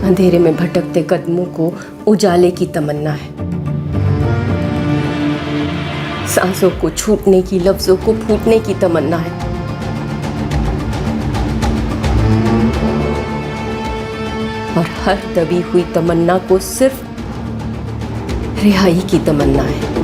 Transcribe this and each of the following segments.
अंधेरे में भटकते कदमों को उजाले की तमन्ना है। सांसों को छूटने की, लफ्जों को फूटने की तमन्ना है। और हर दबी हुई तमन्ना को सिर्फ रिहाई की तमन्ना है।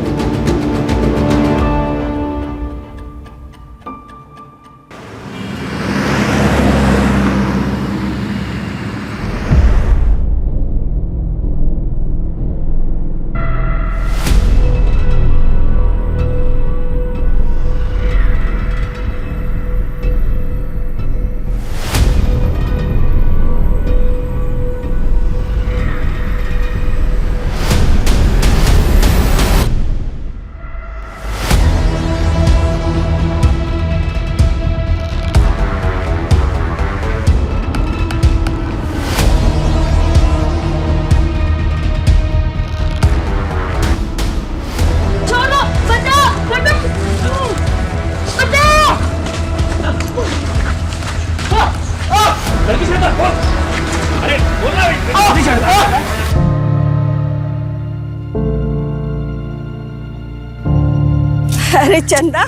अरे चंदा,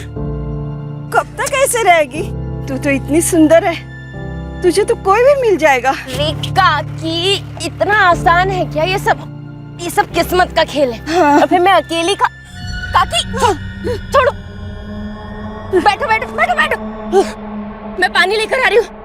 कब तक ऐसे रहेगी? तू तो इतनी सुंदर है, तुझे तो कोई भी मिल जाएगा। काकी, इतना आसान है क्या ये सब किस्मत का खेल है। हाँ। और फिर मैं अकेली काकी, छोड़ो, बैठो बैठो बैठो बैठो, मैं पानी लेकर आ रही हूँ।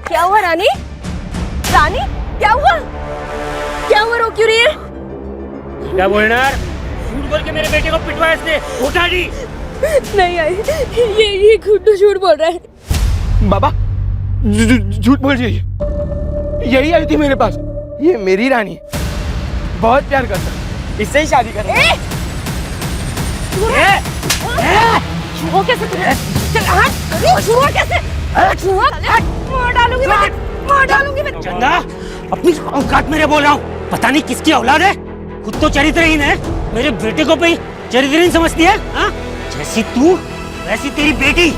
क्या हुआ रानी? रानी, क्या हुआ? क्या हुआ, रो क्यों रही है? क्या बोलना यार? झूठ बोल के मेरे बेटे को पिटवाया इसने। उठा दी। नहीं आई, ये गुड्डू झूठ बोल रहा है। बाबा झूठ बोल रही है। यही आई थी मेरे पास। ये मेरी रानी है, बहुत प्यार करता है, इससे ही शादी कर। छुआ कैसे तुझे? छुआ कैसे? छुआ, मार डालूंगी मैं, मार डालूंगी मैं। चंदा, अपनी औकात मेरे बोल रहा हूँ। पता नहीं किसकी औलाद है, खुद तो चरित्रहीन है, मेरे बेटे को भी चरित्रहीन समझती है। हाँ? जैसी तू वैसी तेरी बेटी।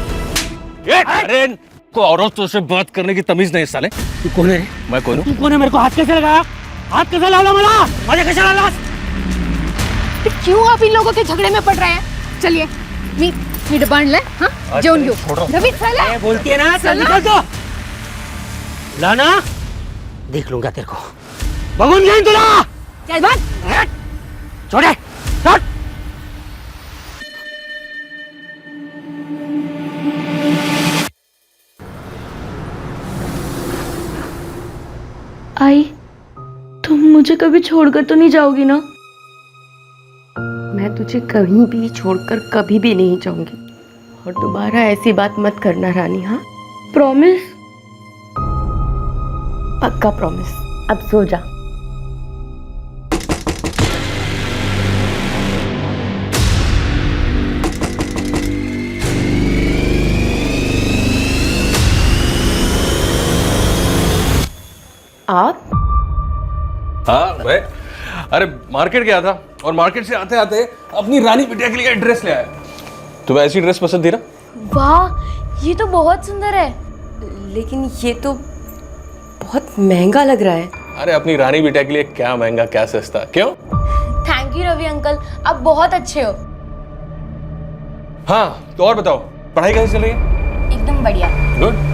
अरे को औरतों से बात करने की तमीज नहीं साले। तू कौन है? मैं कौन हूँ? तू कौन है? मेरे को हाथ कैसे लगाया? हाथ कैसे लावला मला? माझ्या कशाला लास? क्यों आप इन लोगों के झगड़े में पड़ रहे हैं? चलिए मी डबाण ले। हाँ, जेवण घेऊ। रवि चला। बोलती है ना, चल निकल तो। लाना, देख लूंगा तेरे को। बघून घेईन तुला। चल भाग। छोड़े, छोड़। आई, तुम मुझे कभी छोड़कर तो नहीं जाओगी ना? मैं तुझे कहीं भी छोड़कर कभी भी नहीं जाऊंगी। और दोबारा ऐसी बात मत करना रानी। हाँ, प्रॉमिस? पक्का प्रॉमिस। अब सो जा। आप? हाँ भाई, अरे मार्केट गया था और मार्केट से आते आते अपनी रानी बिटिया के लिए ड्रेस ले आया। तुम्हें ऐसी ड्रेस पसंद थी ना? वाह, ये तो बहुत सुंदर है। लेकिन ये तो बहुत महंगा लग रहा है। अरे अपनी रानी बिटिया के लिए क्या महंगा क्या सस्ता, क्यों? थैंक यू रवि अंकल, आप बहुत अच्छे हो। हाँ तो और बताओ, पढ़ाई कैसी चल रही है? एकदम बढ़िया। गुड।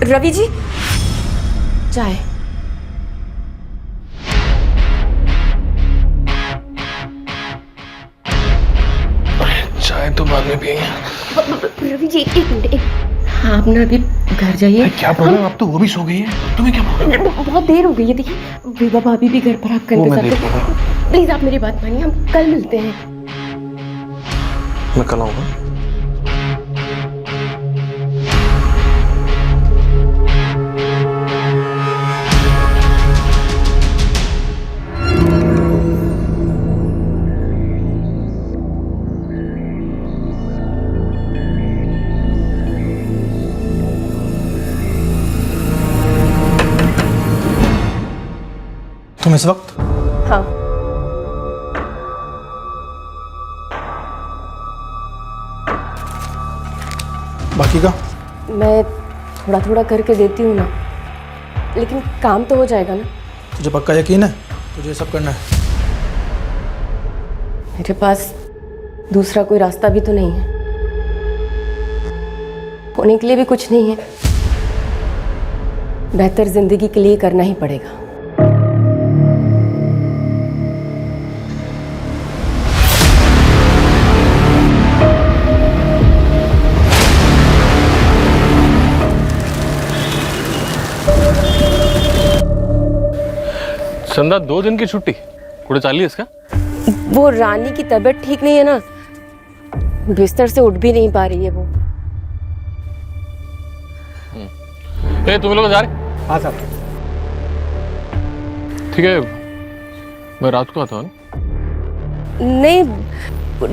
रवि जी, चाय। चाय तो बाद में पियेंगे। रवि जी एक मिनट। हाँ, आप ना अभी घर जाइए। क्या प्रॉब्लम? अब तो वो भी सो गई है, तुम्हें क्या प्रॉब्लम? बहुत देर हो गई है। देखिए विभा भाभी भी घर पर आपका इंतजार। प्लीज आप मेरी बात मानिए, हम कल मिलते हैं। मैं कल आऊंगा। तुम इस वक्त? हाँ। बाकी का? मैं थोड़ा थोड़ा करके देती हूँ ना, लेकिन काम तो हो जाएगा ना। तुझे पक्का यकीन है तुझे ये सब करना है? मेरे पास दूसरा कोई रास्ता भी तो नहीं है, होने के लिए भी कुछ नहीं है। बेहतर जिंदगी के लिए करना ही पड़ेगा। संदा 2 दिन की छुट्टी कुछ चाली इसका? वो रानी की तबीयत ठीक नहीं है ना, बिस्तर से उठ भी नहीं पा रही है वो। ए तुम लोग जा रहे? हाँ साहब। ठीक है, मैं रात को आता हूँ। नहीं,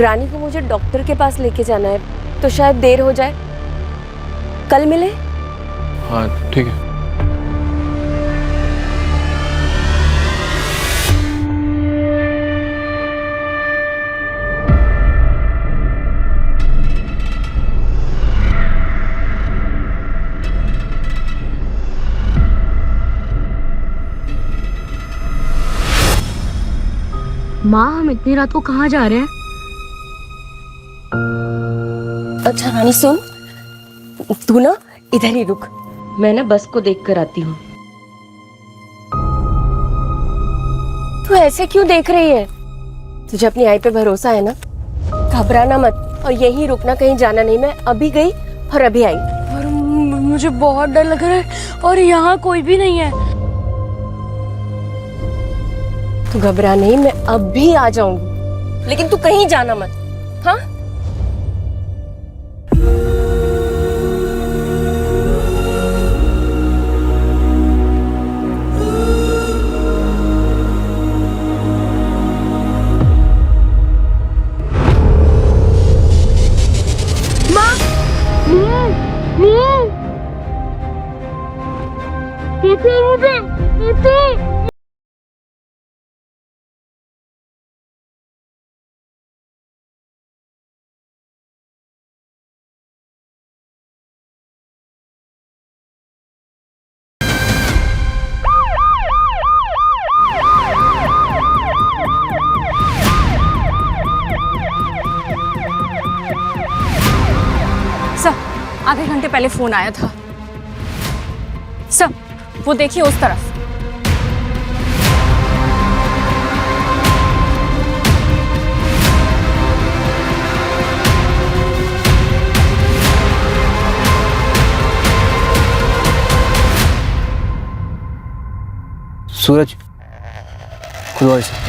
रानी को मुझे डॉक्टर के पास लेके जाना है, तो शायद देर हो जाए। कल मिले? हाँ ठीक है। माँ हम इतनी रात को कहाँ जा रहे हैं? अच्छा रानी सुन, तू ना इधर ही रुक, मैं ना बस को देख कर आती हूँ। तू ऐसे क्यों देख रही है? तुझे अपनी आई पे भरोसा है ना? घबराना मत और यहीं रुकना, कहीं जाना नहीं। मैं अभी गई और अभी आई। और मुझे बहुत डर लग रहा है और यहाँ कोई भी नहीं है। तू घबरा नहीं, मैं अब भी आ जाऊंगी, लेकिन तू कहीं जाना मत। हाँ? सर, आधे घंटे पहले फोन आया था। सर, वो देखिए उस तरफ। सूरज खुद से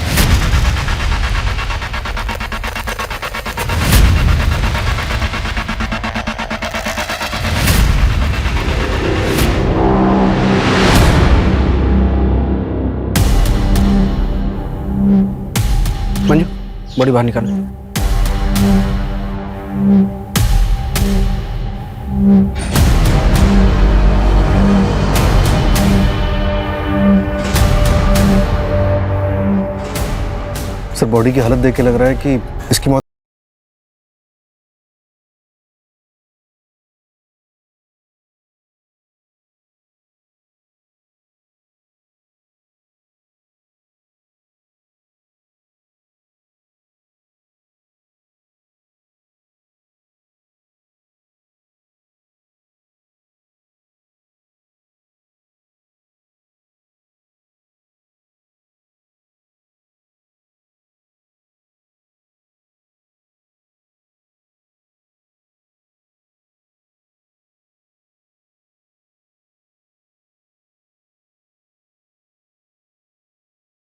मंजू बॉडी बाहर निकाल। सर बॉडी की हालत देख के लग रहा है कि इसकी मौत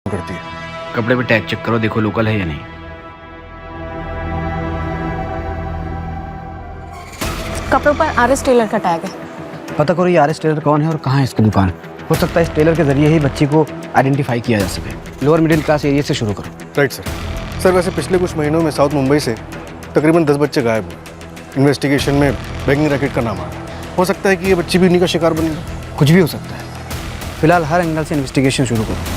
करती है। कपड़े पे टैग चेक करो, देखो लोकल है या नहीं। कपड़ों पर आरएस टेलर का टैग है। पता करो ये आरएस टेलर कौन है और कहाँ है इसकी दुकान। हो सकता है इस टेलर के जरिए ही बच्ची को आइडेंटिफाई किया जा सके। लोअर मिडिल क्लास एरिया से शुरू करो। Right sir. सर वैसे पिछले कुछ महीनों में साउथ मुंबई से तकरीबन 10 बच्चे गायब हुए। इन्वेस्टिगेशन में बैंकिंग रैकेट का नाम आया। हो सकता है कि ये बच्ची भी उन्हीं का शिकार बनी। कुछ भी हो सकता है। फिलहाल हर एंगल से इन्वेस्टिगेशन शुरू करो।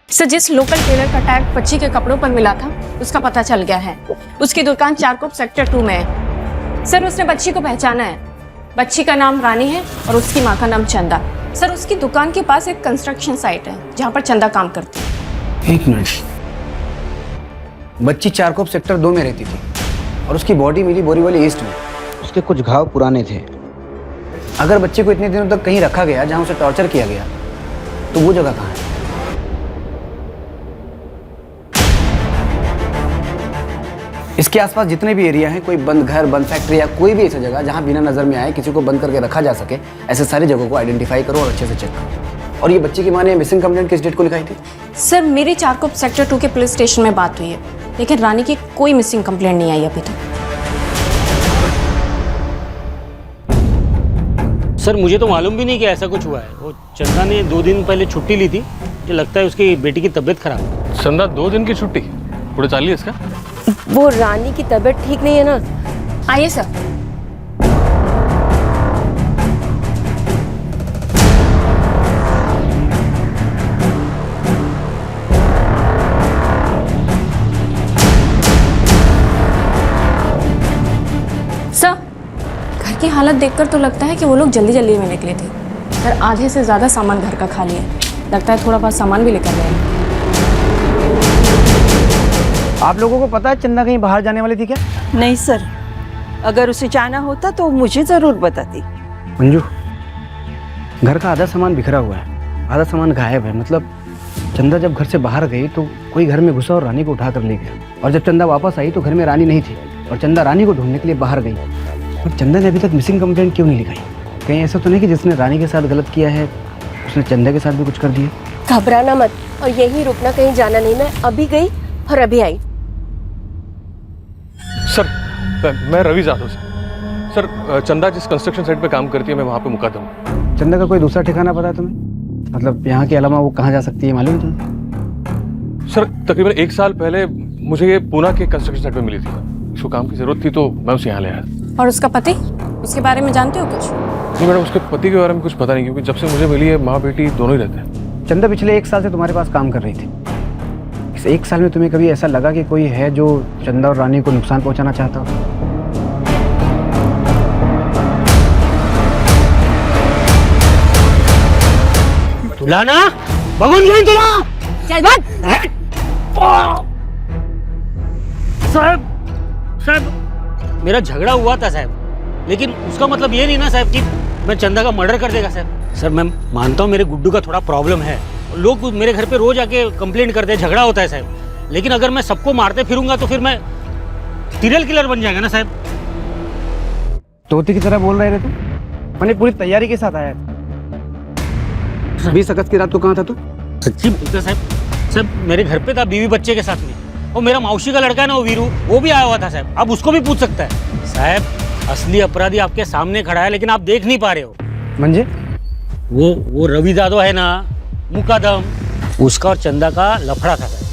सर, जिस लोकल टेलर का टैग बच्ची के कपड़ों पर मिला था उसका पता चल गया है। उसकी दुकान चारकोप सेक्टर 2 में है। सर, उसने बच्ची को पहचाना है। बच्ची का नाम रानी है और उसकी माँ का नाम चंदा। सर, उसकी दुकान के पास एक कंस्ट्रक्शन साइट है जहाँ पर चंदा काम करती है। एक मिनट, बच्ची चारकोप सेक्टर 2 में रहती थी और उसकी बॉडी मिली बोरीवली ईस्ट में। उसके कुछ घाव पुराने थे। अगर बच्चे को इतने दिनों तक कहीं रखा गया जहां उसे टॉर्चर किया गया, तो वो जगह कहाँ है? इसके आसपास जितने भी एरिया हैं, कोई बंद घर, बंद फैक्ट्री या कोई भी ऐसी जगह जहां बिना नजर में आए किसी को बंद करके रखा जा सके, ऐसे सारी जगहों को आइडेंटिफाई करो और अच्छे से चेक करो। और ये बच्ची की मां ने मिसिंग कंप्लेंट किस डेट को लिखाई थी? सर, मेरी चारकोप सेक्टर 2 के पुलिस स्टेशन में बात हुई है, लेकिन रानी की कोई मिसिंग कंप्लेंट नहीं आई अभी तक। सर मुझे तो मालूम भी नहीं कि ऐसा कुछ हुआ है। वो चंदा ने 2 दिन पहले छुट्टी ली थी। मुझे लगता है उसकी बेटी की तबीयत खराब है। चंदा 2 दिन की छुट्टी पूरे चालिए इसका। वो रानी की तबीयत ठीक नहीं है ना। आइए सर। सर, घर की हालत देखकर तो लगता है कि वो लोग जल्दी जल्दी में निकले थे। सर, आधे से ज़्यादा सामान घर का खाली है। लगता है थोड़ा बहुत सामान भी लेकर गए। आप लोगों को पता है चंदा कहीं बाहर जाने वाली थी क्या? नहीं सर, अगर उसे जाना होता तो मुझे जरूर बताती। मंजू, घर का आधा सामान बिखरा हुआ है, आधा सामान गायब है। मतलब चंदा जब घर से बाहर गई तो कोई घर में घुसा और रानी को उठा कर ले गया। और जब चंदा वापस आई तो घर में रानी नहीं थी और चंदा रानी को ढूंढने के लिए बाहर गई। और चंदा ने अभी तक मिसिंग कंप्लेंट क्यों नहीं लिखाई? कहीं ऐसा तो नहीं कि जिसने रानी के साथ गलत किया है उसने चंदा के साथ भी कुछ कर दिया? घबराना मत और यहीं रुकना, कहीं जाना नहीं। मैं अभी गई और अभी आई। सर मैं रवि जाधव सर, चंदा जिस कंस्ट्रक्शन साइट पे काम करती है मैं वहाँ पे मुकदम हूँ। चंदा का कोई दूसरा ठिकाना पता है तुम्हें? मतलब यहाँ के अलावा वो कहाँ जा सकती है, मालूम है तुम्हें? सर तकरीबन 1 साल पहले मुझे ये पूना के कंस्ट्रक्शन साइट पे मिली थी। इसको काम की जरूरत थी तो मैं उसे यहाँ ले आया। और उसका पति, उसके बारे में जानते हो कुछ? नहीं मैडम, उसके पति के बारे में कुछ पता नहीं, क्योंकि जब से मुझे मिली है माँ बेटी दोनों ही रहते हैं। चंदा पिछले 1 साल से तुम्हारे पास काम कर रही थी। इस 1 साल में तुम्हें कभी ऐसा लगा कि कोई है जो चंदा और रानी को नुकसान पहुंचाना चाहता हो? तुलाना बगुन गई तुला। चल बंद। साहब मेरा झगड़ा हुआ था साहब, लेकिन उसका मतलब ये नहीं ना साहब कि मैं चंदा का मर्डर कर देगा साहब। सर मैं मानता हूँ मेरे गुड्डू का थोड़ा प्रॉब्लम है, लोग मेरे घर पे रोज आके कंप्लेंट करते हैं, झगड़ा होता है साहब। लेकिन अगर मैं सबको मारते फिरूंगा तो फिर मैं सीरियल किलर बन जाएगा ना साहब। तोते की तरह बोल रहे थे तुम? मैंने पूरी तैयारी के साथ आया था। 20 अगस्त की रात को कहाँ था तू? सच्ची बोलते साहब। साहब मेरे घर पे था बीवी बच्चे के साथ में। और मेरा मौसी का लड़का है ना वो वीरू, वो भी आया हुआ था साहब। आप उसको भी पूछ सकता है साहब। असली अपराधी आपके सामने खड़ा है, लेकिन आप देख नहीं पा रहे हो। मंजे वो रवि जादव है ना, मुकादम, उसका और चंदा का लफड़ा था साहब।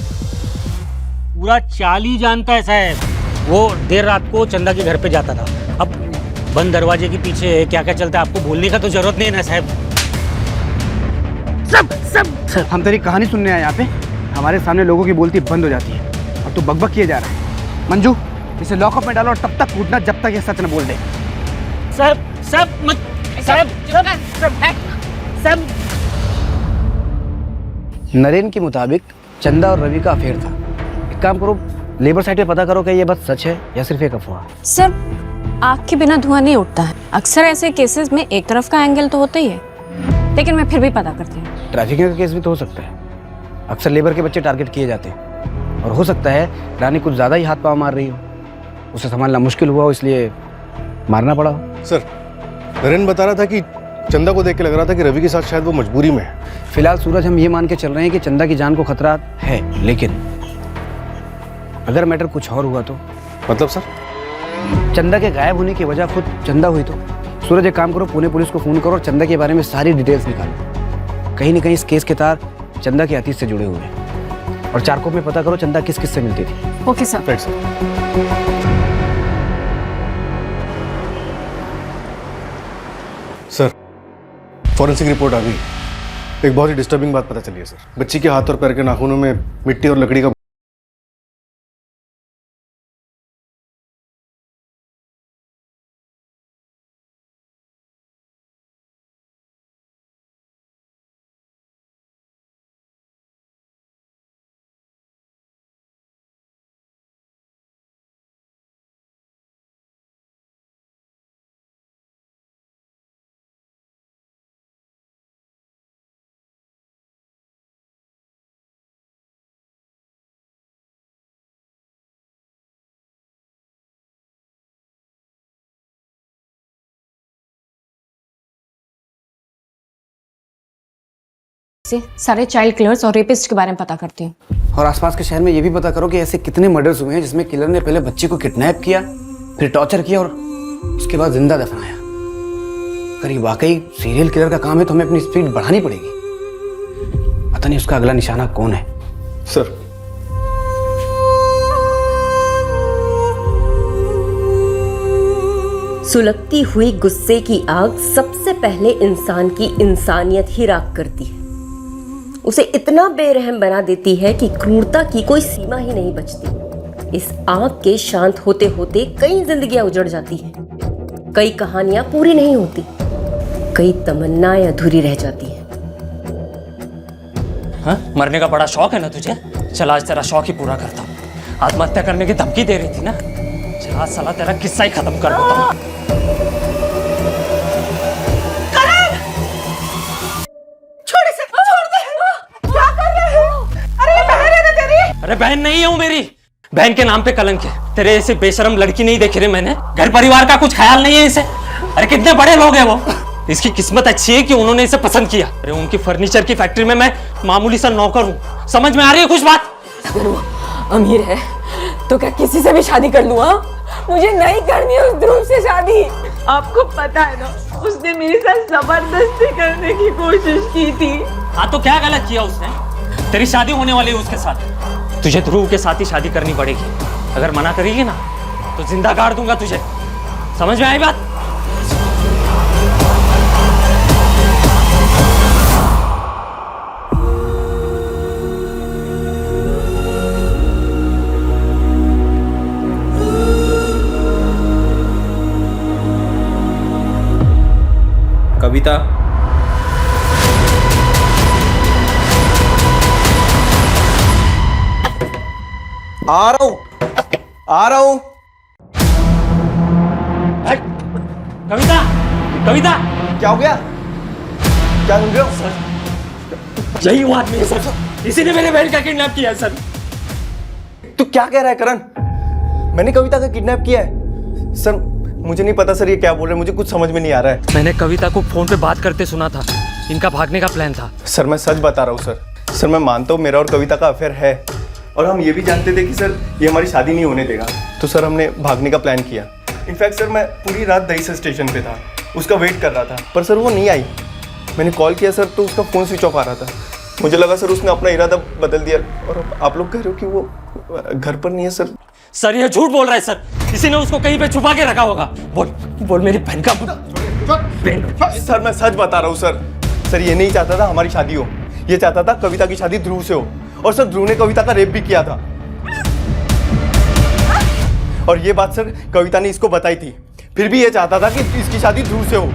पूरा चाल ही जानता है साहब। वो देर रात को चंदा के घर पे जाता था। अब बंद दरवाजे के पीछे क्या क्या चलता है आपको बोलने का तो जरूरत नहीं है ना साहब। सब हम तेरी कहानी सुनने आए यहाँ पे। हमारे सामने लोगों की बोलती बंद हो जाती है और तू बकबक किए जा रहा है। मंजू, इसे लॉकअप में डालो और तब तक कूटना जब तक ये सच न बोल दे। नरेन के मुताबिक चंदा और रवि का अफेयर था। एक काम करो, लेबर साइट पे पता करो कि ये बात सच है या सिर्फ एक अफवाह। सर, आग के बिना धुआं नहीं उठता है। अक्सर ऐसे केसेस में एक तरफ का एंगल तो होता ही है, लेकिन मैं फिर भी पता करती हूँ। ट्रैफिकिंग का केस भी तो हो सकता है। अक्सर लेबर के बच्चे टारगेट किए जाते हैं और हो सकता है रानी कुछ ज़्यादा ही हाथ पाँव मार रही हो, उसे संभालना मुश्किल हुआ हो इसलिए मारना पड़ा हो। सर, नरेन बता रहा था कि चंदा को देख के लग रहा था कि रवि के साथ शायद वो मजबूरी में है। फिलहाल सूरज हम ये मान के चल रहे हैं कि चंदा की जान को खतरा है, लेकिन अगर मैटर कुछ और हुआ तो? मतलब सर? चंदा के गायब होने की वजह खुद चंदा हुई तो? सूरज एक काम करो, पुणे पुलिस को फोन करो और चंदा के बारे में सारी डिटेल्स निकालो। कहीं न कहीं इस केस के तार चंदा के अतीत से जुड़े हुए हैं। और चारकोप में पता करो चंदा किस किस से मिलती थी। Okay sir. Right sir. Sir, forensic report आ गई। एक बहुत ही डिस्टर्बिंग बात पता चली है सर। बच्ची के हाथ और पैर के नाखूनों में मिट्टी और लकड़ी का से सारे चाइल्ड किलर्स और रेपिस्ट के बारे में पता करती हूँ। और आसपास के शहर में ये भी पता करो कि ऐसे कितने मर्डर्स हुए हैं जिसमें किलर ने पहले बच्ची को किडनैप किया, फिर टॉर्चर किया और उसके बाद जिंदा दफनाया। अगर ये वाकई सीरियल किलर का काम है तो हमें अपनी स्पीड बढ़ानी पड़ेगी। पता नहीं उसका अगला निशाना कौन है। सर सुलगती हुई गुस्से की आग सबसे पहले इंसान की इंसानियत ही राख करती है। उसे इतना बेरहम बना देती है कि क्रूरता की कोई सीमा ही नहीं बचती। इस आग के शांत होते होते कई जिंदगियां उजड़ जाती हैं, कई कहानियां पूरी नहीं होती, कई तमन्नाएं अधूरी रह जाती हैं। हाँ? मरने का बड़ा शौक है ना तुझे? चल आज तेरा शौक ही पूरा करता हूँ। आत्महत्या करने की धमकी दे रही थी ना, चल आज साला तेरा किस्सा ही खत्म कर देता हूँ। अरे बहन नहीं है वो मेरी, बहन के नाम पे कलंक है। तेरे ऐसे बेशरम लड़की नहीं देखी रे मैंने, घर परिवार का कुछ ख्याल नहीं है इसे। अरे कितने बड़े लोग हैं वो, इसकी किस्मत अच्छी है कि उन्होंने इसे पसंद किया। अरे उनकी फर्नीचर की फैक्ट्री में मैं मामूली सा नौकर हूँ। समझ में आ रही है कुछ बात? अगर वो अमीर है तो क्या किसी से भी शादी कर लूँ? मुझे नहीं करनी है उस ध्रुव से शादी। आपको पता है ना, उसने मेरे साथ जबरदस्ती करने की कोशिश की थी। हाँ तो क्या गलत किया उसने? तेरी शादी होने वाली है उसके साथ, तुझे ध्रुव के साथ ही शादी करनी पड़ेगी। अगर मना करेगी ना तो जिंदा गाड़ दूंगा तुझे। समझ में आई बात? कविता, आ रहा हूं, आ रहा हूं। कविता, कविता, क्या हो गया? क्या सुन रहे हो? यही वो आदमी है सर, इसी ने मेरे बहन का किडनैप किया है सर। तू क्या कह रहा है करण? मैंने कविता का किडनैप किया है? सर मुझे नहीं पता सर, ये क्या बोल रहे हैं, मुझे कुछ समझ में नहीं आ रहा है। मैंने कविता को फोन पे बात करते सुना था, इनका भागने का प्लान था। सर मैं सच बता रहा हूँ सर। सर मैं मानता हूँ मेरा और कविता का अफेयर है, और हम ये भी जानते थे कि सर ये हमारी शादी नहीं होने देगा, तो सर हमने भागने का प्लान किया। इनफैक्ट सर मैं पूरी रात दहीसर स्टेशन पे था, उसका वेट कर रहा था, पर सर वो नहीं आई। मैंने कॉल किया सर तो उसका फ़ोन स्विच ऑफ आ रहा था। मुझे लगा सर उसने अपना इरादा बदल दिया, और अब आप लोग कह रहे हो कि वो घर पर नहीं है। सर सर ये झूठ बोल रहा है सर, किसी ने उसको कहीं पे छुपा के रखा होगा। बोल बोल मेरी बहन का। सर मैं सच बता रहा हूँ सर। सर ये नहीं चाहता था हमारी शादी हो, ये चाहता था कविता की शादी ध्रुव से हो, और सर ध्रुव ने कविता का रेप भी किया था। और ये बात सर कविता ने इसको बताई थी, फिर भी ये चाहता था कि इसकी शादी ध्रुव से हो।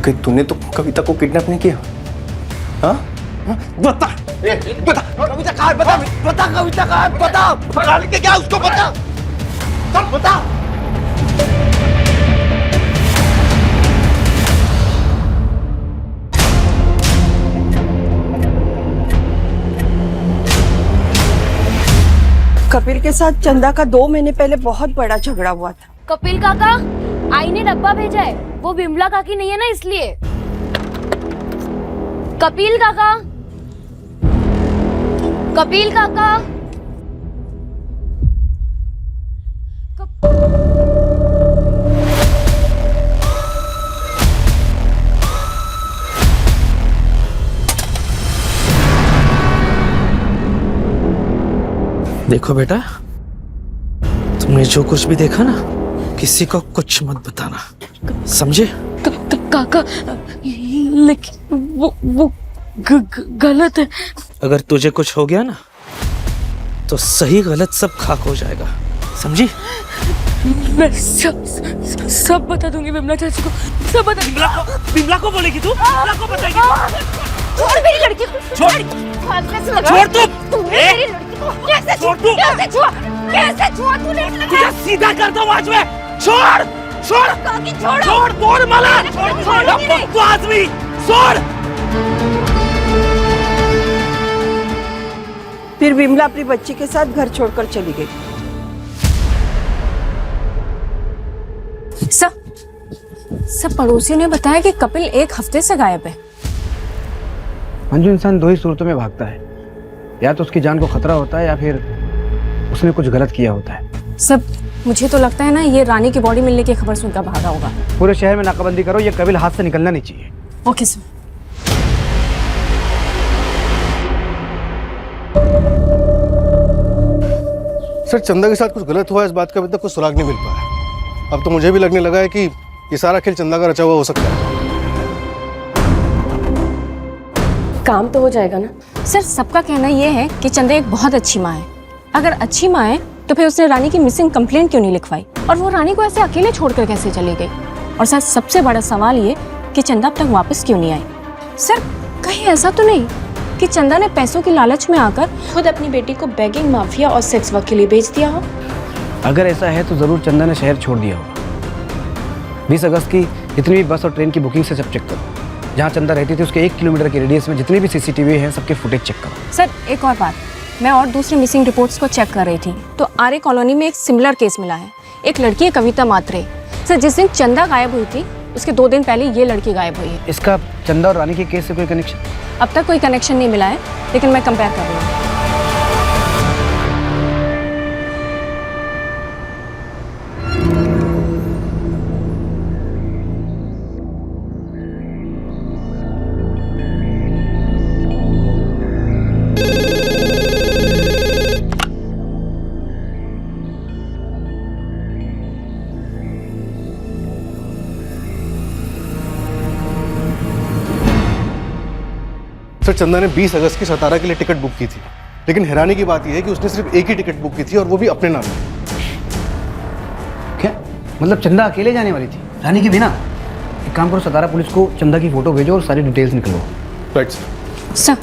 कि तूने तो कविता को किडनैप नहीं किया? हाँ? बता, बता कविता कहाँ है? बता, बता कविता कहाँ है? बता, भगा लेके क्या उसको? बता, चल बता। कपिल के साथ चंदा का 2 महीने पहले बहुत बड़ा झगड़ा हुआ था। कपिल काका, आई ने डब्बा भेजा है, वो बिमला काकी नहीं है ना इसलिए। कपिल काका, कपिल काका, देखो बेटा, तुमने जो कुछ भी देखा ना, किसी को कुछ मत बताना, समझे? काका, लेकिन वो गलत है। अगर तुझे कुछ हो गया ना तो सही गलत सब खाक हो जाएगा, समझी? मैं सब बता दूंगी विमला चाची को, सब बता। बिमला को बोलेगी तू? बिमला को बताएगी? छोड़ मेरी लड़की को, छोड़ तू मेरी लड़की को। कैसे छोड़ तू? कैसे छुआ तूने? तुझे सीधा करता हूँ आज मैं। छोड़ छोड़ तोड़ माला, छोड़ आदमी, छोड़। फिर विमला अपनी बच्ची के साथ घर छोड़कर चली गई। सब पड़ोसियों ने बताया कि कपिल 1 हफ्ते से गायब है। मंजू, इंसान 2 ही सूरतों में भागता है, या तो उसकी जान को खतरा होता है या फिर उसने कुछ गलत किया होता है। सब मुझे तो लगता है ना, ये रानी की बॉडी मिलने की खबर सुनकर भागा होगा। पूरे शहर में नाकाबंदी करो, ये कपिल हाथ से निकलना नहीं चाहिए। Okay sir. सर, चंदा के साथ कुछ गलत हुआ, इस बात का अभी तक कुछ सुराग नहीं मिल पाया। अब तो मुझे भी लगने लगा है कि ये सारा खेल चंदा का रचा हुआ हो सकता है। काम तो हो जाएगा ना? सर, सबका कहना यह है कि चंदा एक बहुत अच्छी माँ है। अगर अच्छी माँ है तो फिर उसने रानी की मिसिंग कंप्लेंट क्यों नहीं लिखवाई, और वो रानी को ऐसे अकेले छोड़कर कैसे चली गई? और सर, सबसे बड़ा सवाल ये कि चंदा अब तक वापस क्यों नहीं आई? सर, कहीं ऐसा तो नहीं कि चंदा ने पैसों की लालच में आकर खुद अपनी बेटी को बेगिंग माफिया और सेक्स वर्क के लिए बेच दिया हो? अगर ऐसा है तो जरूर चंदा ने शहर छोड़ दिया होगा। 20 अगस्त की जितनी भी बस और ट्रेन की बुकिंग से सब चेक करो। जहाँ चंदा रहती थी उसके 1 किलोमीटर के रेडियस में जितनी भी CCTV हैं सबके फुटेज चेक करो। सर, एक और बात, मैं और दूसरी मिसिंग रिपोर्ट्स को चेक कर रही थी तो आर्य कॉलोनी में एक सिमिलर केस मिला है। एक लड़की है कविता मात्रे। सर, जिस दिन चंदा गायब हुई थी उसके 2 दिन पहले ये लड़की गायब हुई है। इसका चंदा और रानी के केस से कोई कनेक्शन? अब तक कोई कनेक्शन नहीं मिला है, लेकिन मैं कंपेयर कर रही हूँ। सर, चंदा ने 20 अगस्त की सतारा के लिए टिकट बुक की थी, लेकिन हैरानी की बात यह है कि उसने सिर्फ एक ही टिकट बुक की थी और वो भी अपने नाम पे। क्या मतलब चंदा अकेले जाने वाली थी, रानी के बिना? एक काम करो, सतारा पुलिस को चंदा की फोटो भेजो और सारी डिटेल्स निकलवाओ। राइट सर,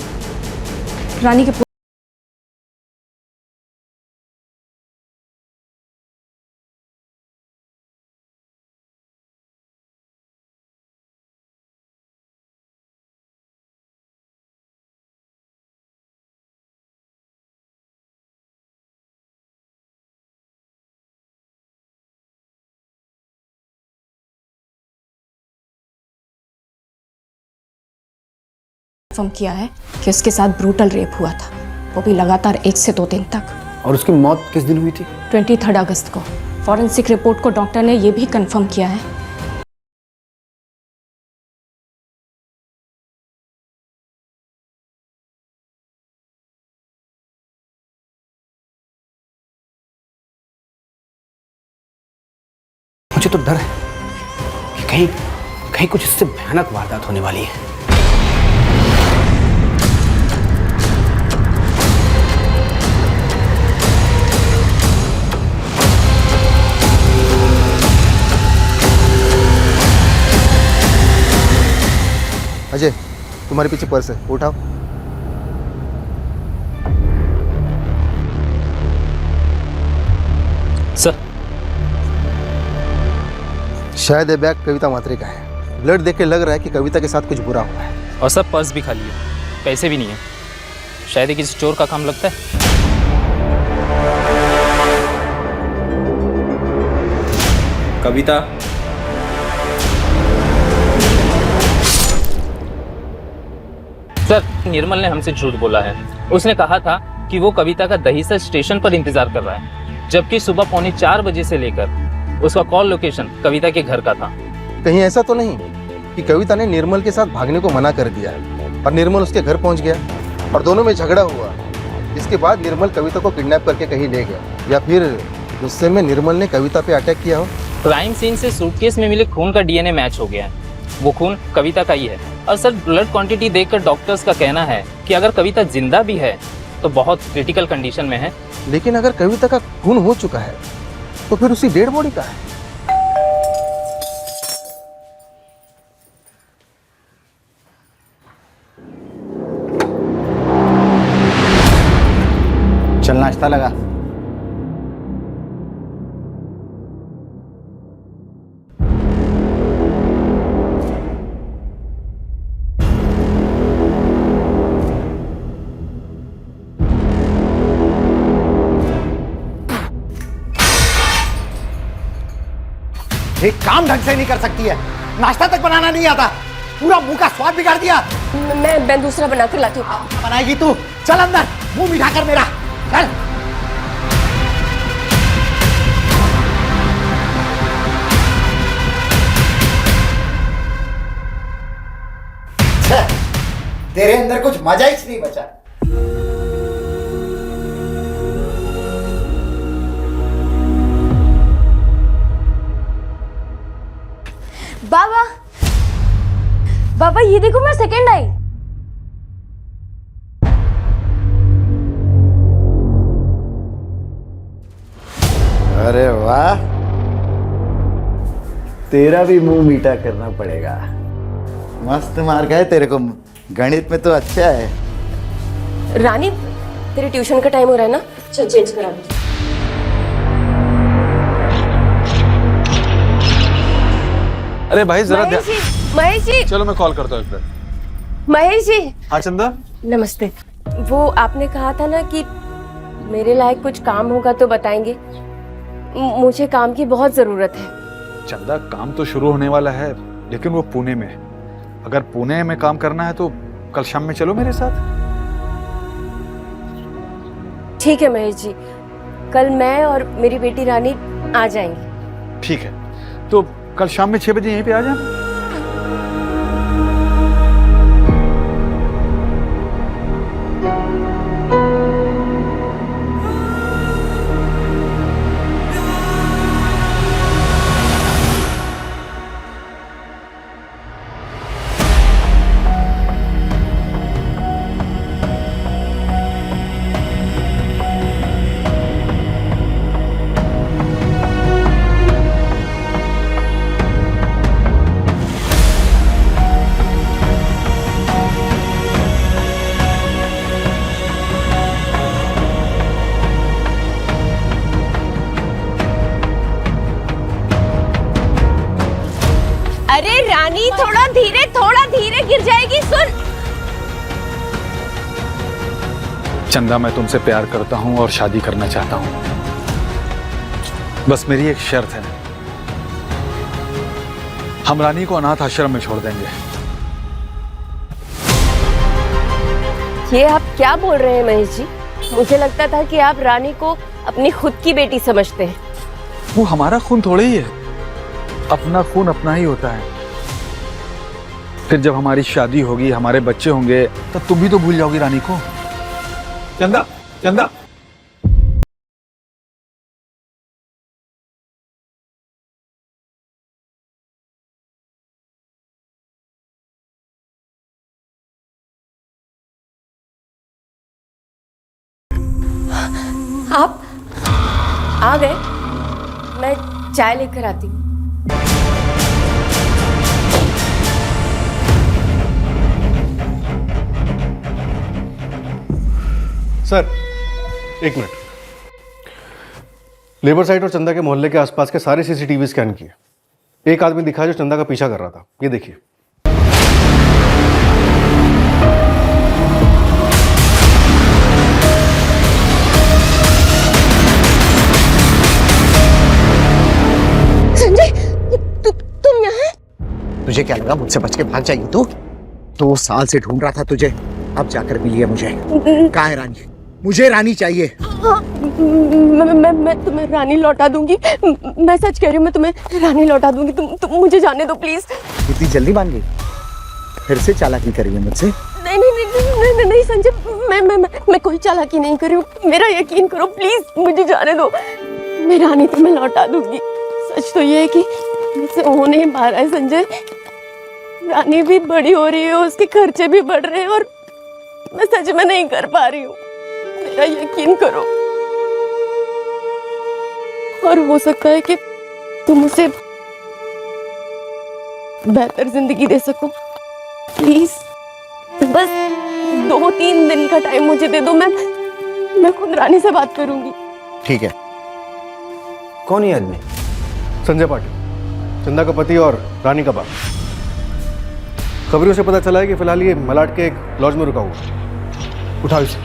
रानी के कंफर्म किया है कि उसके साथ ब्रूटल रेप हुआ था, वो भी लगातार 1 से 2 दिन तक। और उसकी मौत किस दिन हुई थी? 23 अगस्त को। फॉरेंसिक रिपोर्ट को डॉक्टर ने यह भी कंफर्म किया है मुझे तो डर है कि कहीं कुछ इससे भयानक वारदात होने वाली है। अजय, तुम्हारे पीछे पर्स है, उठाओ। सर, शायद ये बैग कविता मात्रे का है। ब्लड देख के लग रहा है कि कविता के साथ कुछ बुरा हुआ है। और सर, पर्स भी खाली है, पैसे भी नहीं है। शायद ये किसी चोर का काम लगता है। कविता, सर, निर्मल ने हमसे झूठ बोला है। उसने कहा था कि वो कविता का दहीसर स्टेशन पर इंतजार कर रहा है, जबकि सुबह 3:45 बजे से लेकर उसका कॉल लोकेशन कविता के घर का था। कहीं ऐसा तो नहीं कि कविता ने निर्मल के साथ भागने को मना कर दिया और निर्मल उसके घर पहुंच गया और दोनों में झगड़ा हुआ, इसके बाद निर्मल कविता को किडनैप करके कहीं ले गया, या फिर गुस्से में निर्मल ने कविता पे अटैक किया हो? क्राइम सीन से सूटकेस में मिले खून का DNA मैच हो गया है। वो खून कविता का ही है। और सर ब्लड क्वांटिटी देखकर डॉक्टर्स का कहना है कि अगर कविता जिंदा भी है तो बहुत क्रिटिकल कंडीशन में है। लेकिन अगर कविता का खून हो चुका है तो फिर उसी डेड बॉडी का है। चल नाश्ता लगा। एक काम ढंग से नहीं कर सकती है, नाश्ता तक बनाना नहीं आता, पूरा मुंह का स्वाद बिगाड़ दिया। मैं दूसरा बना कर लाती हूँ। बनाएगी तू? चल अंदर, मुंह मिठा कर मेरा, चल। तेरे अंदर कुछ मजा ही नहीं बचा। बाबा बाबा ये देखो मैं सेकंड आई। अरे वाह, तेरा भी मुंह मीठा करना पड़ेगा। मस्त मार्क है तेरे को, गणित में तो अच्छा है। रानी तेरे ट्यूशन का टाइम हो रहा है ना, चल चेंज करा दो। अरे भाई जरा महेश जी, चलो मैं कॉल करता हूँ एक मिनट। महेश जी। हाँ चंदा, नमस्ते। वो आपने कहा था ना कि मेरे लायक कुछ काम होगा तो बताएंगे। मुझे काम की बहुत जरूरत है। चंदा काम तो शुरू होने वाला है, लेकिन वो पुणे में। अगर पुणे में काम करना है तो कल शाम में चलो मेरे साथ। ठीक है महेश जी, कल मैं और मेरी बेटी रानी आ जाएंगे। ठीक है, तो कल शाम में 6 बजे यहीं पे आ जाना। अरे रानी थोड़ा धीरे गिर जाएगी, सुन। चंदा मैं तुमसे प्यार करता हूं और शादी करना चाहता हूं, बस मेरी एक शर्त है, हम रानी को अनाथ आश्रम में छोड़ देंगे। ये आप क्या बोल रहे हैं महेश जी? मुझे लगता था कि आप रानी को अपनी खुद की बेटी समझते हैं। वो हमारा खून थोड़े ही है, अपना खून अपना ही होता है। फिर जब हमारी शादी होगी, हमारे बच्चे होंगे, तब तुम भी तो भूल जाओगी रानी को। चंदा चंदा, आप आ गए, मैं चाय लेकर आती हूँ। सर एक मिनट, लेबर साइड और चंदा के मोहल्ले के आसपास के सारे सीसीटीवी स्कैन किए। एक आदमी दिखा जो चंदा का पीछा कर रहा था, ये देखिए। संजय, तुम यहाँ? तुझे क्या लगा मुझसे बच के भाग जाएगी तू? 2 साल से ढूंढ रहा था तुझे, अब जाकर मिली है मुझे। कहाँ है रानी? मुझे रानी चाहिए। हाँ, मैं तुम्हें रानी लौटा दूंगी। मैं सच कह रही हूँ, मैं तुम्हें रानी लौटा दूंगी। तुम मुझे जाने दो प्लीज। इतनी जल्दी मान गई? फिर से चालाकी करी है मुझसे? नहीं नहीं नहीं नहीं नहीं, नहीं संजय, मैं कोई चालाकी नहीं कर रही हूँ। मेरा यकीन करो प्लीज, मुझे जाने दो। मैं रानी तुम्हें लौटा दूंगी। सच तो ये है कि मुझसे हो नहीं पा रहा है संजय। रानी भी बड़ी हो रही है, उसके खर्चे भी बढ़ रहे हैं और मैं सच में नहीं कर पा रही हूँ। मेरा यकीन करो, और हो सकता है कि तुम उसे बेहतर जिंदगी दे सको। प्लीज बस 2-3 दिन का टाइम मुझे दे दो, मैं खुद रानी से बात करूंगी। ठीक है। कौन है आदमी? संजय पाटिल, चंदा का पति और रानी का बाप। खबरों से पता चला है कि फिलहाल ये मलाड के एक लॉज में रुका हुआ। उठाओ इसे।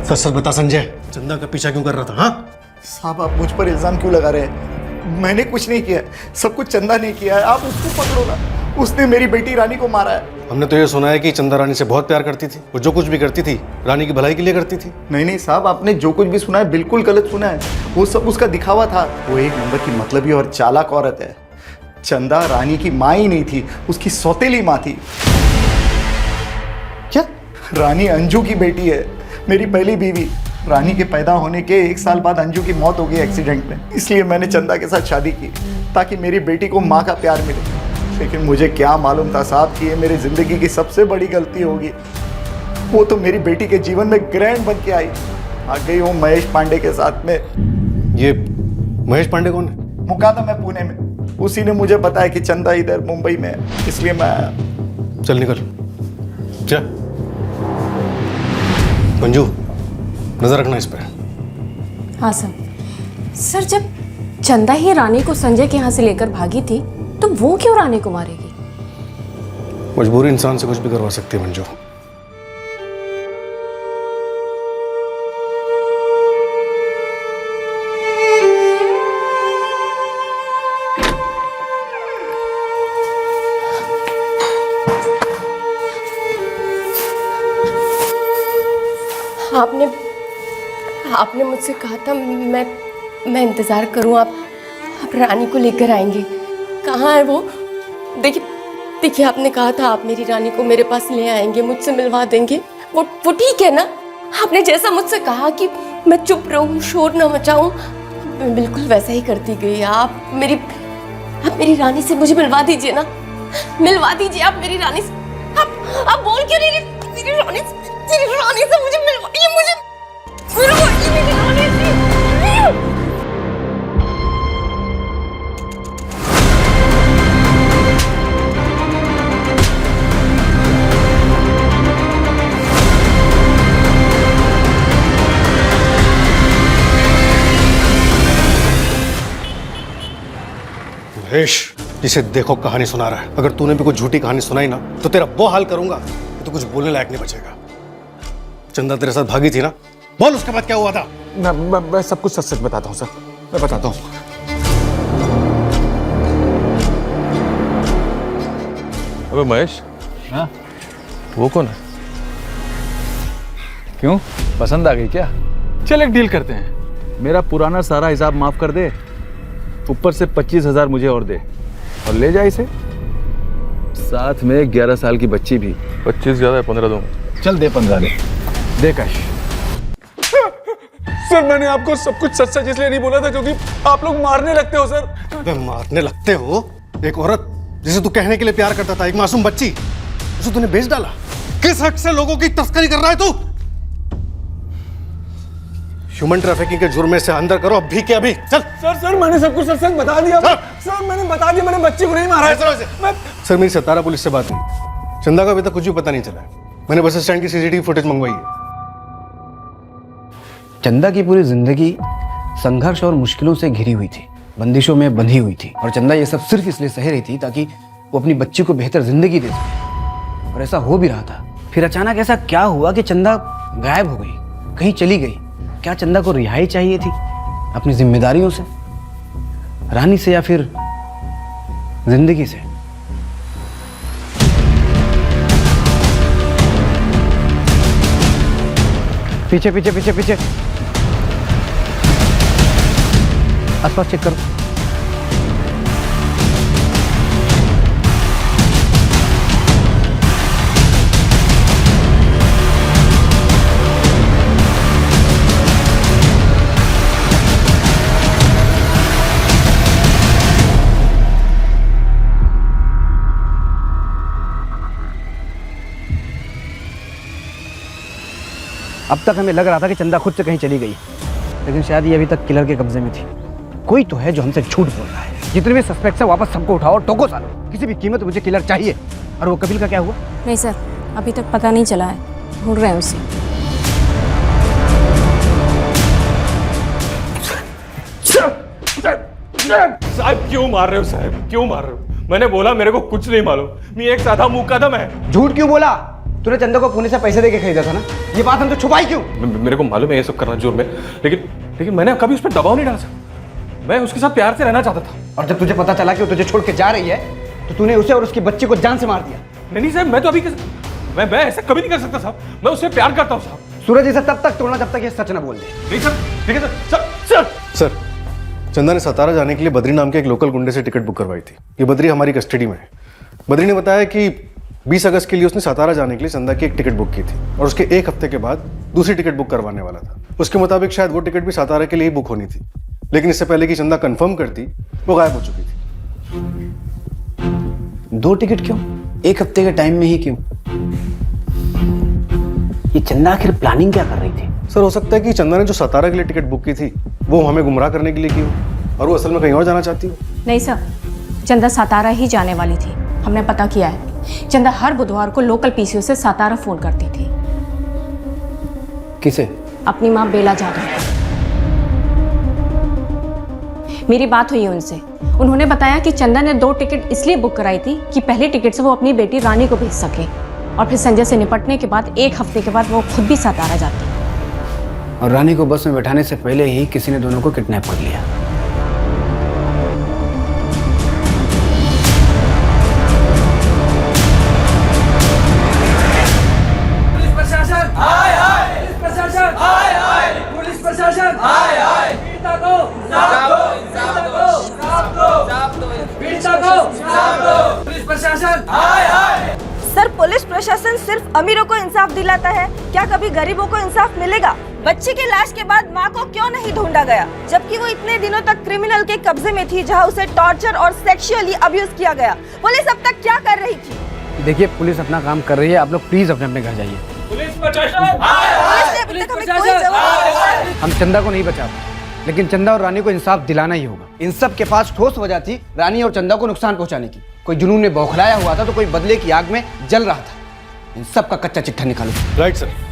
सच सच बता संजय, चंदा का पीछा क्यों कर रहा था? हाँ साहब, आप मुझ पर इल्जाम क्यों लगा रहे हैं? मैंने कुछ नहीं किया, सब कुछ चंदा ने किया है। आप उसको पकड़ो ना, उसने मेरी बेटी रानी को मारा है। हमने तो ये सुना है कि चंदा रानी से बहुत प्यार करती थी। वो जो कुछ भी करती थी रानी की भलाई के लिए करती थी। नहीं नहीं साहब, आपने जो कुछ भी सुना है बिल्कुल गलत सुना है। वो सब उसका दिखावा था। वो एक नंबर की मतलबी और चालाक औरत है। चंदा रानी की माँ ही नहीं थी, उसकी सौतेली माँ थी। क्या? रानी अंजू की बेटी है, मेरी पहली बीवी। रानी के पैदा होने के 1 साल बाद अंजू की मौत हो गई एक्सीडेंट में। इसलिए मैंने चंदा के साथ शादी की ताकि मेरी बेटी को माँ का प्यार मिले। लेकिन मुझे क्या मालूम था साहब कि ये मेरी जिंदगी की सबसे बड़ी गलती होगी। वो तो मेरी बेटी के जीवन में ग्रैंड बन के आई, आ गई वो महेश पांडे के साथ में। ये महेश पांडे कौन है? मुका था मैं पुणे में, उसी ने मुझे बताया कि चंदा इधर मुंबई में है, इसलिए मैं आया। चल निकल जा। मंजू, नजर रखना इस पे। हाँ सर, जब चंदा ही रानी को संजय के यहाँ से लेकर भागी थी तो वो क्यों रानी को मारेगी? मजबूरी इंसान से कुछ भी करवा सकती है मंजू। आपने मुझसे कहा था मैं इंतजार करूं, आप रानी को लेकर आएंगे। कहाँ है वो? देखिए आपने कहा था आप मेरी रानी को मेरे पास ले आएंगे, मुझसे मिलवा देंगे। वो ठीक है ना? आपने जैसा मुझसे कहा कि मैं चुप रहूं, शोर न मचाऊं, मैं बिल्कुल वैसा ही करती गई। आप मेरी रानी से मुझे मिलवा दीजिए ना, मिलवा दीजिए आप मेरी रानी से। आप बोल क्यों नहीं रही? मेरी रानी से मुझे मिलवाइए, मुझे मिलवाइए मेरी रानी से। महेश, जिसे देखो कहानी सुना रहा है। अगर तूने भी कोई झूठी कहानी सुनाई ना तो तेरा वो हाल करूंगा कि तू कुछ बोलने लायक नहीं बचेगा। चंदा तेरे साथ भागी थी ना, बोल उसके बाद क्या हुआ था? मैं सब कुछ सच सच बताता हूँ सर, मैं बताता हूँ। अबे महेश, हाँ? वो कौन है? क्यों, पसंद आ गई क्या? चल एक डील करते हैं, मेरा पुराना सारा हिसाब माफ कर दे, ऊपर से 25,000 मुझे और दे, और ले जा इसे, साथ में 11 साल की बच्ची भी। 25 ज्यादा है, 15 दूंगा। चल दे 15 दे कैश। सर मैंने आपको सब कुछ सच सच इसलिए नहीं बोला था क्योंकि आप लोग मारने लगते हो सर। अबे मारने लगते हो? एक औरत जिसे तू कहने के लिए प्यार करता था, एक मासूम बच्ची, उसे तूने बेच डाला। किस हक से लोगों की तस्करी कर रहा है तू? ह्यूमन ट्रैफिकिंग के जुर्म से अंदर करो अभी के अभी। चल। सर मैंने सब कुछ सच बता दिया। सर मैंने बता दिया, मैंने बच्ची को नहीं मारा है। सर मेरी सतारा पुलिस से बात हुई, चंदा का अभी तक कुछ भी पता नहीं चला है। मैंने बस स्टैंड की सीसीटीवी फुटेज मंगवाई है। चंदा की पूरी जिंदगी संघर्ष और मुश्किलों से घिरी हुई थी, बंदिशों में बंधी हुई थी, और चंदा ये सब सिर्फ इसलिए सह रही थी ताकि वो अपनी बच्ची को बेहतर जिंदगी दे सके, और ऐसा हो भी रहा था। फिर अचानक ऐसा क्या हुआ कि चंदा गायब हो गई, कहीं चली गई? क्या चंदा को रिहाई चाहिए थी अपनी जिम्मेदारियों से, रानी से, या फिर जिंदगी से? पीछे पीछे पीछे पीछे, आसपास चेक करो। अब तक हमें लग रहा था कि चंदा खुद से कहीं चली गई, लेकिन शायद ये अभी तक किलर के कब्जे में थी। कोई तो है जो हमसे झूठ बोल रहा है। जितने भी सस्पेक्ट्स हैं वापस सबको उठाओ और ठोको सालो। किसी भी कीमत मुझे किलर चाहिए। और वो कपिल का क्या हुआ? नहीं सर, अभी तक पता नहीं चला है, ढूंढ रहे हैं उसे। साहब क्यों मार रहे हो साहब, क्यों मार रहे हो? मैंने बोला मेरे को कुछ नहीं मालूम, मैं एक साधा मुकदम है। झूठ क्यों बोला? तूने चंदा को पुणे से पैसे देके खरीदा था ना, ये बात हम तो छुपाई क्यों? मेरे को मालूम है ये सब करना जुर्म है, लेकिन मैंने कभी उस पर दबाव नहीं डाला सर। मैं उसके साथ प्यार से रहना चाहता था। और जब तुझे पता चला कि वो तुझे छोड़ के जा रही है तो तूने उसे और उसके बच्चे को जान से मार दिया। नहीं साहब, मैं तो अभी मैं ऐसा कभी नहीं कर सकता साहब। मैं उससे प्यार करता हूँ साहब। सूरज इसे तब तक तोड़ना जब तक ये सच ना बोल दे। नहीं सर, ठीक है सर। सर सर, चंदा ने सतारा जाने के लिए बद्री नाम के एक लोकल गुंडे से टिकट बुक करवाई थी। ये बद्री हमारी कस्टडी में है। बद्री ने बताया कि 20 अगस्त के लिए उसने सतारा जाने के लिए चंदा की एक टिकट बुक की थी और उसके एक हफ्ते के बाद दूसरी टिकट बुक करवाने वाला था। उसके मुताबिक शायद वो टिकट भी सतारा के लिए ही बुक होनी थी, लेकिन इससे पहले कि चंदा कंफर्म करती वो गायब हो चुकी थी। 2 टिकट क्यों? एक हफ्ते के टाइम में ही क्यों? ये चंदा आखिर प्लानिंग क्या कर रही थी? सर, हो सकता है कि चंदा ने जो सतारा के लिए टिकट बुक की थी वो हमें गुमराह करने के लिए की हो और वो असल में कहीं और जाना चाहती हो। नहीं सर, चंदा सातारा ही जाने वाली थी। हमने पता किया है, चंदा हर बुधवार को लोकल पीसीओ से सातारा फोन करती थी। किसे? अपनी माँ बेला जाधव को। मेरी बात हुई उनसे, उन्होंने बताया कि चंदा ने 2 टिकट इसलिए बुक कराई थी कि पहले टिकट से वो अपनी बेटी रानी को भेज सके और फिर संजय से निपटने के बाद 1 हफ्ते के बाद वो खुद भी सातारा जाती। और रानी को बस में बैठाने से पहले ही किसी ने दोनों को किडनैप कर लिया। पुलिस प्रशासन हाय हाय, पुलिस प्रशासन हाय हाय, पुलिस प्रशासन हाय हाय। पीड़िता को इंसाफ दो, इंसाफ दो, इंसाफ दो, इंसाफ दो, पीड़िता को इंसाफ दो, पुलिस प्रशासन हाय हाय। सर, पुलिस प्रशासन सिर्फ अमीरों को इंसाफ दिलाता है, क्या कभी गरीबों को इंसाफ मिलेगा? बच्ची की लाश के बाद माँ को क्यों नहीं ढूंढा गया, जबकि वो इतने दिनों तक क्रिमिनल के कब्जे में थी जहाँ उसे टॉर्चर और सेक्सुअली अब्यूज किया गया? पुलिस अब तक क्या कर रही थी? देखिए, पुलिस अपना काम कर रही है, आप लोग प्लीज अपने अपने घर जाइए। पुलिस प्रशासन हाय हाय, पुलिस प्रशासन हाय हाय। हम चंदा को नहीं बचा पाए, लेकिन चंदा और रानी को इंसाफ दिलाना ही होगा। इन सब के पास ठोस वजह थी रानी और चंदा को नुकसान पहुंचाने की। कोई जुनून में बौखलाया हुआ था तो कोई बदले की आग में जल रहा था। इन सब का कच्चा चिट्ठा निकालो। Right sir.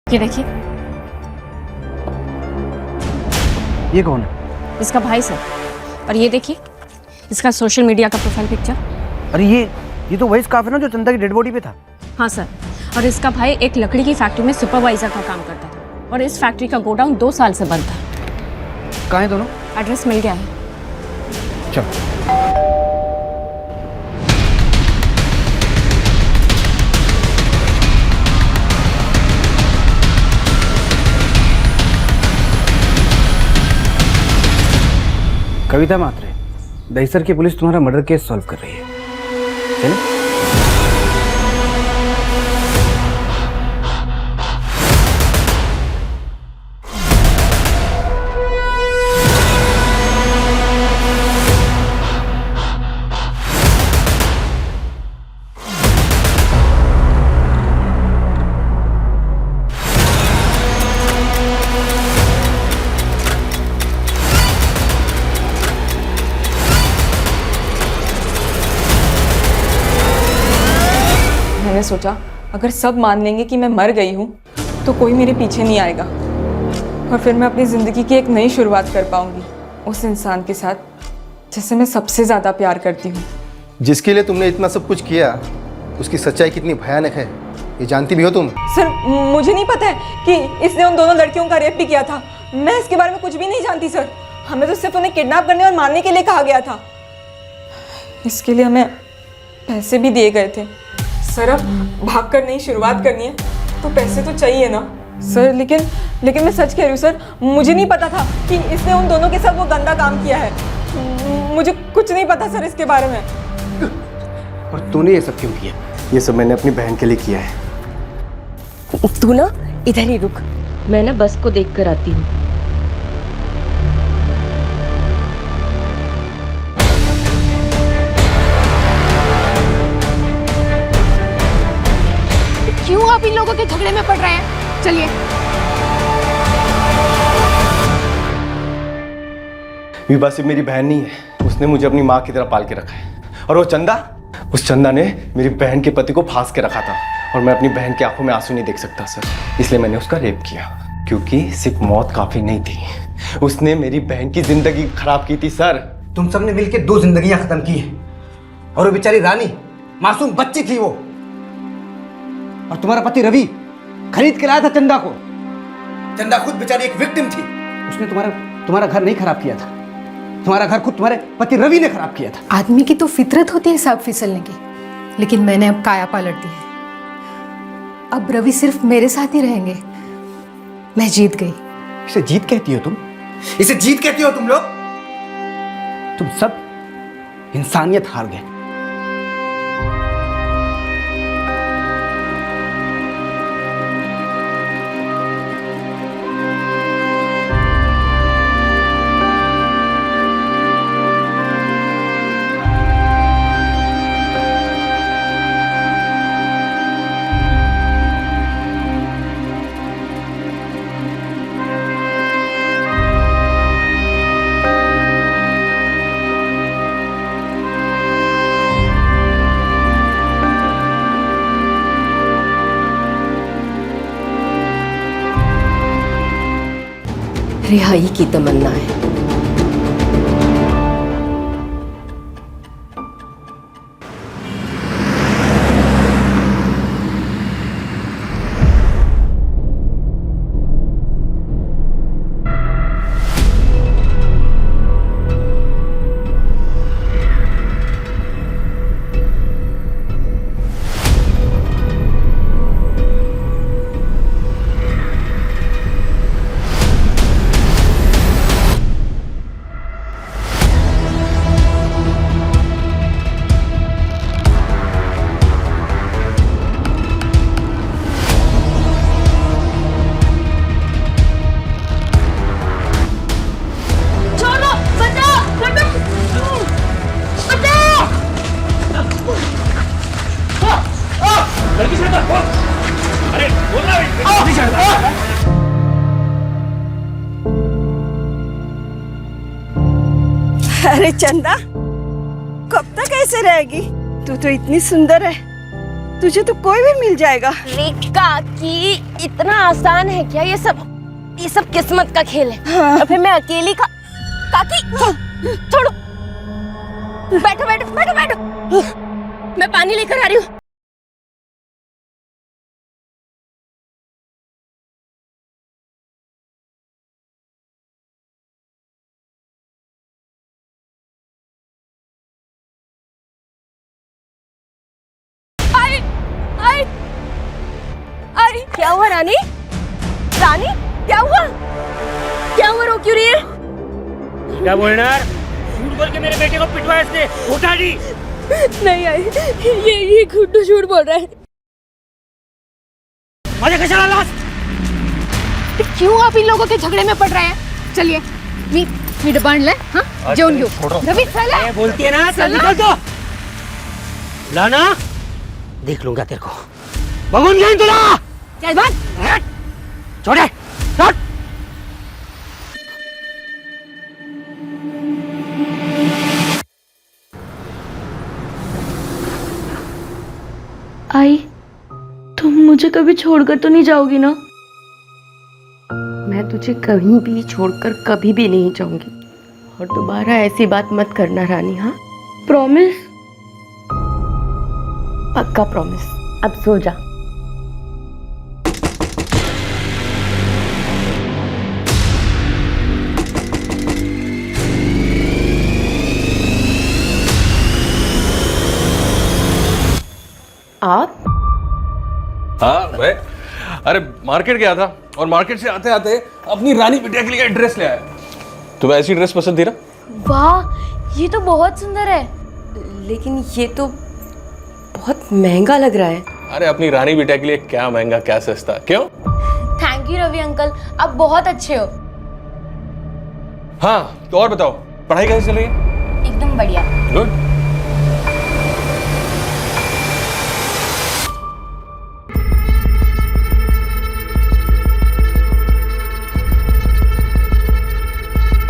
ये देखिए, ये कौन है? इसका भाई सर। और ये देखिए, इसका सोशल मीडिया का प्रोफाइल पिक्चर। अरे ये तो वही स्कार्फ है ना जो चंदा की डेड बॉडी पे था। हाँ सर, और इसका भाई एक लकड़ी की फैक्ट्री में सुपरवाइजर का काम करता था और इस फैक्ट्री का गोडाउन 2 साल से बंद था। कहाँ हैं दोनों? एड्रेस मिल गया है। चलो। कविता मात्रे, दहीसर की पुलिस तुम्हारा मर्डर केस सॉल्व कर रही है। चलो। मैंने सोचा अगर सब मान लेंगे कि मैं मर गई हूँ तो कोई मेरे पीछे नहीं आएगा और फिर मैं अपनी ज़िंदगी की एक नई शुरुआत कर पाऊंगी उस इंसान के साथ जिससे मैं सबसे ज़्यादा प्यार करती हूँ। जिसके लिए तुमने इतना सब कुछ किया, उसकी सच्चाई कितनी भयानक है ये जानती भी हो तुम? सर, मुझे नहीं पता है कि इसने उन दोनों लड़कियों का रेप भी किया था। मैं इसके बारे में कुछ भी नहीं जानती सर। हमें तो सिर्फ उन्हें किडनैप करने और मारने के लिए कहा गया था। इसके लिए हमें पैसे भी दिए गए थे। सर, अब भागकर नई शुरुआत करनी है तो पैसे तो चाहिए ना सर। लेकिन मैं सच कह रही हूँ सर, मुझे नहीं पता था कि इसने उन दोनों के साथ वो गंदा काम किया है। मुझे कुछ नहीं पता सर इसके बारे में। और तूने ये सब क्यों किया? ये सब मैंने अपनी बहन के लिए किया है। तू ना इधर ही रुक, मैं ना बस को देख कर आती हूँ। क्यों आप इन लोगों के झगड़े में पड़ रहे हैं? चलिए। विभा सिर्फ मेरी बहन नहीं है, उसने मुझे अपनी माँ की तरह पाल के रखा है। और वो चंदा, उस चंदा ने मेरी बहन के पति को फांस के रखा था और मैं अपनी बहन की आंखों में आंसू नहीं देख सकता सर, इसलिए मैंने उसका रेप किया। क्योंकि सिर्फ मौत काफी नहीं थी, उसने मेरी बहन की जिंदगी खराब की थी सर। तुम सबने मिलकर 2 जिंदगियां खत्म की हैं और वो बेचारी रानी मासूम बच्ची थी वो। और तुम्हारा पति रवि खरीद के लाया था चंदा को। चंदा खुद बेचारी एक विक्टिम थी। उसने तुम्हारा घर नहीं खराब किया था, तुम्हारा घर खुद तुम्हारे पति रवि ने खराब किया था। आदमी की तो फितरत होती है सांप फिसलने की, लेकिन मैंने अब काया पलट दी है। अब रवि सिर्फ मेरे साथ ही रहेंगे। मैं जीत गई। इसे जीत कहती हो तुम? इसे जीत कहती हो तुम लोग? तुम सब इंसानियत हार गए। रिहाई की तमन्ना है। अरे चंदा, कब तक ऐसे रहेगी? तू तो इतनी सुंदर है, तुझे तो कोई भी मिल जाएगा। काकी, इतना आसान है क्या ये सब किस्मत का खेल है। हाँ। और फिर मैं अकेली काकी, छोड़ो। बैठो बैठो बैठो बैठो, मैं पानी लेकर आ रही हूँ। क्या हुआ रानी? रानी क्या हुआ? क्या हुआ, रो क्यों रही है? क्या बोलना? झूठ बोल के मेरे बेटे को पिटवाया इसने, उठा दी। नहीं आई, ये गुड्डू झूठ बोल रहा है। मुझे कशाला लास्ट? क्यों आप इन लोगों के झगड़े में पड़ रहे हैं? चलिए मी डबांड ले, हाँ जेवण घेऊ. रवी चला. बोलती है ना, चल निकल तो. लाना देख लूंगा तेरे को. बघून घेईन तुला. चल बंद. छोड़ दे. छोड़. आई, तुम मुझे कभी छोड़कर तो नहीं जाओगी ना? मैं तुझे कहीं भी छोड़कर कभी भी नहीं जाऊंगी, और दोबारा ऐसी बात मत करना रानी. हाँ, प्रॉमिस? पक्का प्रॉमिस. अब सो जा. आप? हाँ भाई, अरे मार्केट गया था और मार्केट से आते आते अपनी रानी बिटिया के लिए ड्रेस ले आया. तुम्हें ऐसी ड्रेस पसंद थी ना? वाह, ये तो बहुत सुंदर है, लेकिन ये तो बहुत महंगा लग रहा है. अरे अपनी रानी बिटिया के लिए क्या महंगा क्या सस्ता, क्यों? थैंक यू रवि अंकल, आप बहुत अच्छे हो. हाँ तो और बताओ, पढ़ाई कैसे चल रही है? एकदम बढ़िया. गुड.